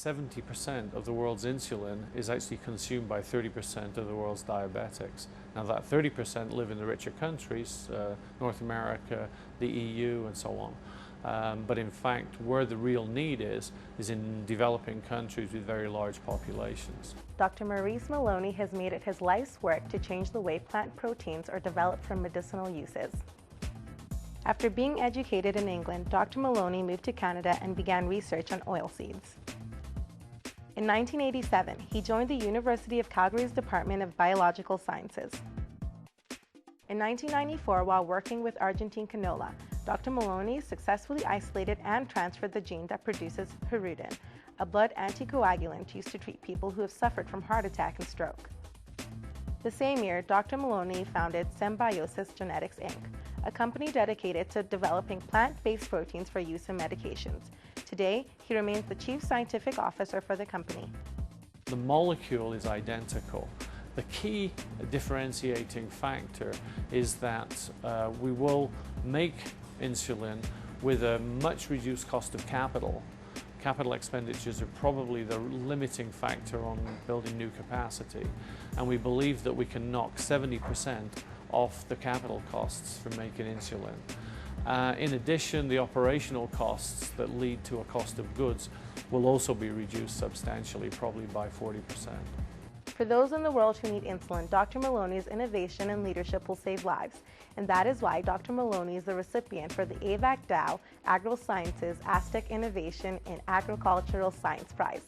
70% of the world's insulin is actually consumed by 30% of the world's diabetics. Now that 30% live in the richer countries, North America, the EU and so on. But in fact, where the real need is in developing countries with very large populations. Dr. Maurice Maloney has made it his life's work to change the way plant proteins are developed for medicinal uses. After being educated in England, Dr. Maloney moved to Canada and began research on oilseeds. In 1987, he joined the University of Calgary's Department of Biological Sciences. In 1994, while working with Argentine canola, Dr. Maloney successfully isolated and transferred the gene that produces hirudin, a blood anticoagulant used to treat people who have suffered from heart attack and stroke. The same year, Dr. Maloney founded Symbiosis Genetics Inc., a company dedicated to developing plant-based proteins for use in medications. Today, he remains the Chief Scientific Officer for the company. The molecule is identical. The key differentiating factor is that we will make insulin with a much reduced cost of capital. Capital expenditures are probably the limiting factor on building new capacity, and we believe that we can knock 70% off the capital costs for making insulin. In addition, the operational costs that lead to a cost of goods will also be reduced substantially, probably by 40%. For those in the world who need insulin, Dr. Maloney's innovation and leadership will save lives, and that is why Dr. Maloney is the recipient for the AVAC Dow Agro Sciences Aztec Innovation in Agricultural Science Prize.